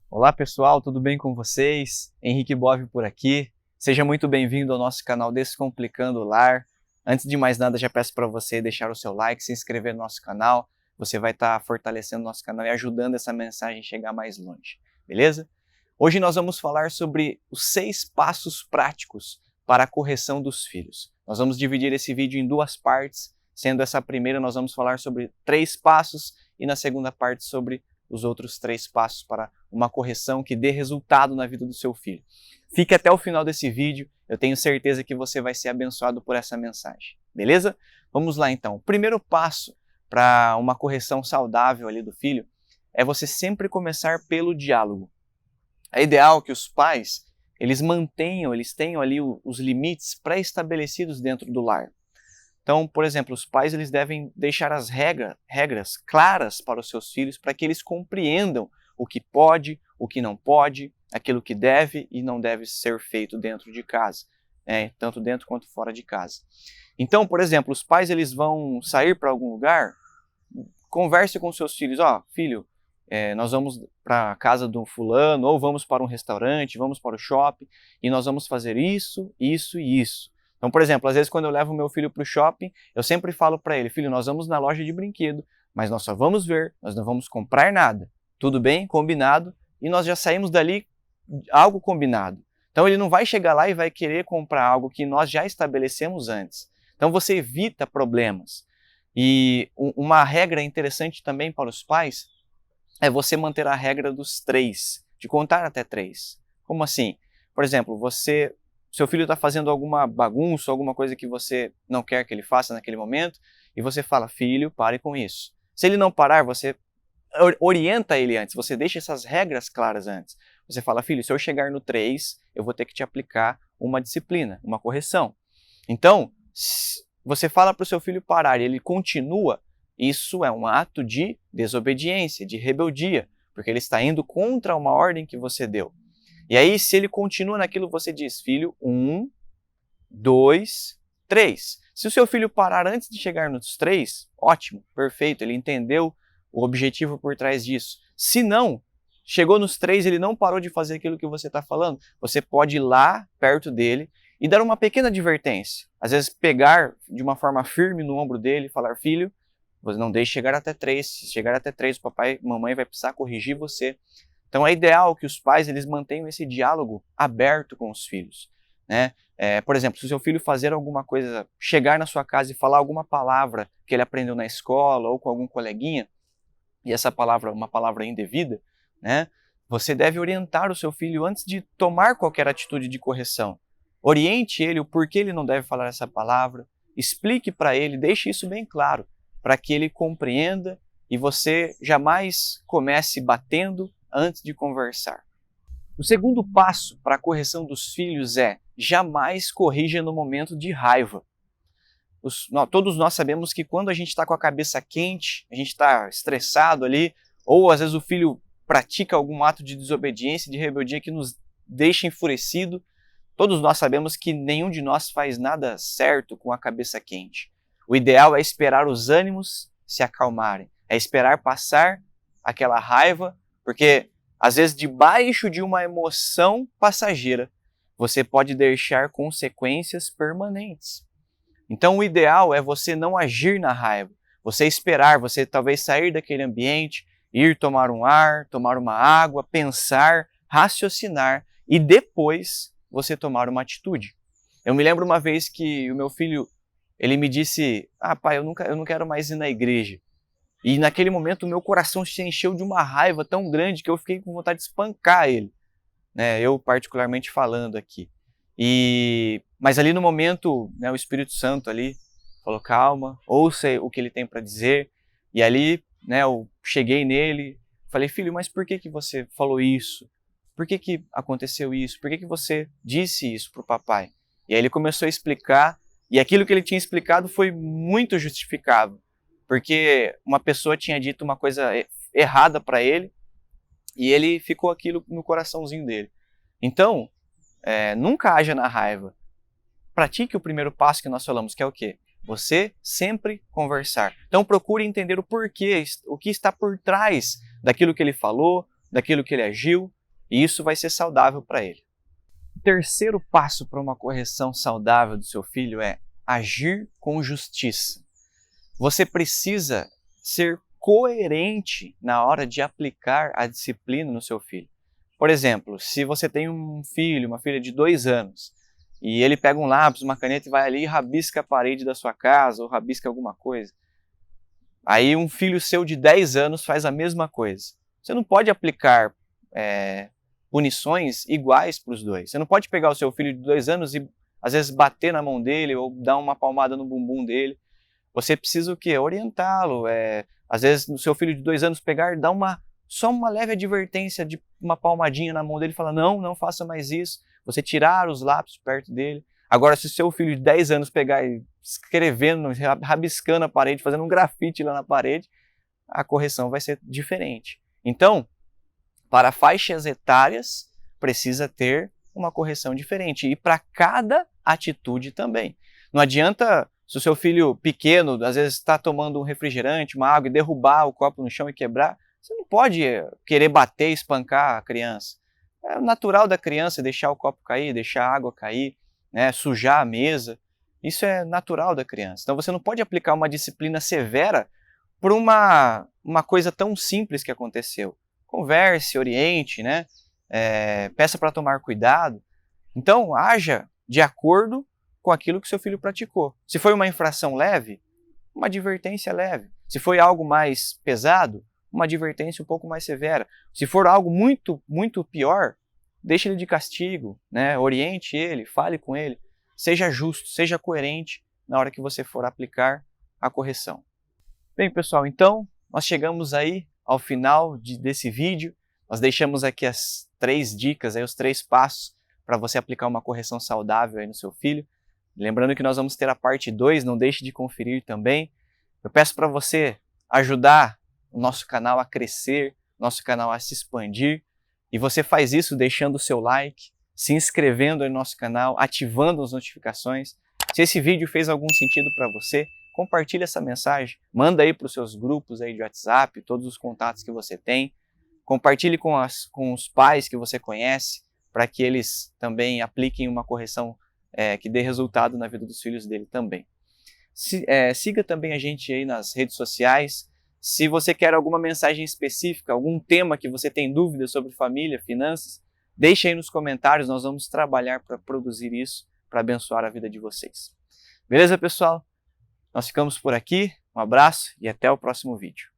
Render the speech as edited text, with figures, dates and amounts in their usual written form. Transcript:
Olá pessoal, tudo bem com vocês? Henrique Bove por aqui. Seja muito bem-vindo ao nosso canal Descomplicando o Lar. Antes de mais nada, já peço para você deixar o seu like, se inscrever no nosso canal. Você vai estar fortalecendo o nosso canal e ajudando essa mensagem a chegar mais longe, beleza? Hoje nós vamos falar sobre os 6 passos práticos para a correção dos filhos. Nós vamos dividir esse vídeo em 2 partes, sendo essa primeira nós vamos falar sobre 3 passos e na segunda parte sobre os outros 3 passos para uma correção que dê resultado na vida do seu filho. Fique até o final desse vídeo, eu tenho certeza que você vai ser abençoado por essa mensagem, beleza? Vamos lá então. O primeiro passo para uma correção saudável ali do filho é você sempre começar pelo diálogo. É ideal que os pais, eles tenham ali os limites pré-estabelecidos dentro do lar. Então, por exemplo, os pais eles devem deixar as regras claras para os seus filhos para que eles compreendam o que pode, o que não pode, aquilo que deve e não deve ser feito dentro de casa, tanto dentro quanto fora de casa. Então, por exemplo, os pais eles vão sair para algum lugar, converse com seus filhos, filho, nós vamos para a casa do fulano, ou vamos para um restaurante, vamos para o shopping, e nós vamos fazer isso, isso e isso. Então, por exemplo, às vezes quando eu levo meu filho para o shopping, eu sempre falo para ele, filho, nós vamos na loja de brinquedo, mas nós só vamos ver, nós não vamos comprar nada. Tudo bem? Combinado? E nós já saímos dali algo combinado. Então ele não vai chegar lá e vai querer comprar algo que nós já estabelecemos antes. Então você evita problemas. E uma regra interessante também para os pais é você manter a regra dos 3, de contar até 3. Como assim? Por exemplo, seu filho está fazendo alguma bagunça, alguma coisa que você não quer que ele faça naquele momento, e você fala, filho, pare com isso. Se ele não parar, você orienta ele antes, você deixa essas regras claras antes. Você fala, filho, se eu chegar no 3, eu vou ter que te aplicar uma disciplina, uma correção. Então, você fala para o seu filho parar e ele continua, isso é um ato de desobediência, de rebeldia, porque ele está indo contra uma ordem que você deu. E aí, se ele continua naquilo, você diz, filho, 1, 2, 3. Se o seu filho parar antes de chegar nos 3, ótimo, perfeito, ele entendeu o objetivo por trás disso. Se não, chegou nos 3, ele não parou de fazer aquilo que você está falando, você pode ir lá perto dele e dar uma pequena advertência. Às vezes pegar de uma forma firme no ombro dele e falar, filho, você não deixe chegar até 3, se chegar até 3, o papai e mamãe vai precisar corrigir você. Então é ideal que os pais eles mantenham esse diálogo aberto com os filhos, né? Por exemplo, se o seu filho fazer alguma coisa, chegar na sua casa e falar alguma palavra que ele aprendeu na escola ou com algum coleguinha, e essa palavra é uma palavra indevida, né? Você deve orientar o seu filho antes de tomar qualquer atitude de correção. Oriente ele o porquê ele não deve falar essa palavra, explique para ele, deixe isso bem claro, para que ele compreenda e você jamais comece batendo antes de conversar. O segundo passo para a correção dos filhos é jamais corrija no momento de raiva. Todos nós sabemos que quando a gente está com a cabeça quente, a gente está estressado ali, ou às vezes o filho pratica algum ato de desobediência, de rebeldia que nos deixa enfurecido, todos nós sabemos que nenhum de nós faz nada certo com a cabeça quente. O ideal é esperar os ânimos se acalmarem, é esperar passar aquela raiva, porque às vezes debaixo de uma emoção passageira, você pode deixar consequências permanentes. Então o ideal é você não agir na raiva, você esperar, você talvez sair daquele ambiente, ir tomar um ar, tomar uma água, pensar, raciocinar e depois você tomar uma atitude. Eu me lembro uma vez que o meu filho, ele me disse, pai, eu não quero mais ir na igreja. E naquele momento o meu coração se encheu de uma raiva tão grande que eu fiquei com vontade de espancar ele, né? Eu particularmente falando aqui. Mas ali no momento, né, o Espírito Santo ali falou, calma, ouça o que ele tem para dizer. E ali, né, eu cheguei nele, falei, filho, mas por que você falou isso? Por que aconteceu isso? Por que você disse isso para o papai? E aí ele começou a explicar, e aquilo que ele tinha explicado foi muito justificável. Porque uma pessoa tinha dito uma coisa errada para ele e ele ficou aquilo no coraçãozinho dele. Então, nunca haja na raiva. Pratique o primeiro passo que nós falamos, que é o quê? Você sempre conversar. Então procure entender o porquê, o que está por trás daquilo que ele falou, daquilo que ele agiu, E isso vai ser saudável para ele. O terceiro passo para uma correção saudável do seu filho é agir com justiça. Você precisa ser coerente na hora de aplicar a disciplina no seu filho. Por exemplo, se você tem um filho, uma filha de 2 anos, e ele pega um lápis, uma caneta e vai ali e rabisca a parede da sua casa ou rabisca alguma coisa. Aí um filho seu de 10 anos faz a mesma coisa. Você não pode aplicar punições iguais para os dois. Você não pode pegar o seu filho de 2 anos e às vezes bater na mão dele ou dar uma palmada no bumbum dele. Você precisa o quê? Orientá-lo. Às vezes o seu filho de 2 anos pegar e dar só uma leve advertência de uma palmadinha na mão dele e falar não faça mais isso. Você tirar os lápis perto dele. Agora, se o seu filho de 10 anos pegar e escrevendo, rabiscando a parede, fazendo um grafite lá na parede, a correção vai ser diferente. Então, para faixas etárias, precisa ter uma correção diferente. E para cada atitude também. Não adianta, se o seu filho pequeno, às vezes está tomando um refrigerante, uma água, e derrubar o copo no chão e quebrar, você não pode querer bater e espancar a criança. É natural da criança deixar o copo cair, deixar a água cair, né, sujar a mesa. Isso é natural da criança. Então você não pode aplicar uma disciplina severa por uma coisa tão simples que aconteceu. Converse, oriente, né? Peça para tomar cuidado. Então, haja de acordo com aquilo que seu filho praticou. Se foi uma infração leve, uma advertência leve. Se foi algo mais pesado, uma advertência um pouco mais severa. Se for algo muito, muito pior, deixe ele de castigo, né? Oriente ele, fale com ele. Seja justo, seja coerente na hora que você for aplicar a correção. Bem, pessoal, então nós chegamos aí ao final desse vídeo. Nós deixamos aqui as 3 dicas, aí, os 3 passos para você aplicar uma correção saudável aí no seu filho. Lembrando que nós vamos ter a parte 2, não deixe de conferir também. Eu peço para você ajudar o nosso canal a crescer, nosso canal a se expandir. E você faz isso deixando o seu like, se inscrevendo aí no nosso canal, ativando as notificações. Se esse vídeo fez algum sentido para você, compartilhe essa mensagem, manda aí para os seus grupos aí de WhatsApp, todos os contatos que você tem. Compartilhe com os pais que você conhece, para que eles também apliquem uma correção que dê resultado na vida dos filhos dele também. Siga também a gente aí nas redes sociais. Se você quer alguma mensagem específica, algum tema que você tem dúvidas sobre família, finanças, deixe aí nos comentários, nós vamos trabalhar para produzir isso, para abençoar a vida de vocês. Beleza, pessoal? Nós ficamos por aqui, um abraço e até o próximo vídeo.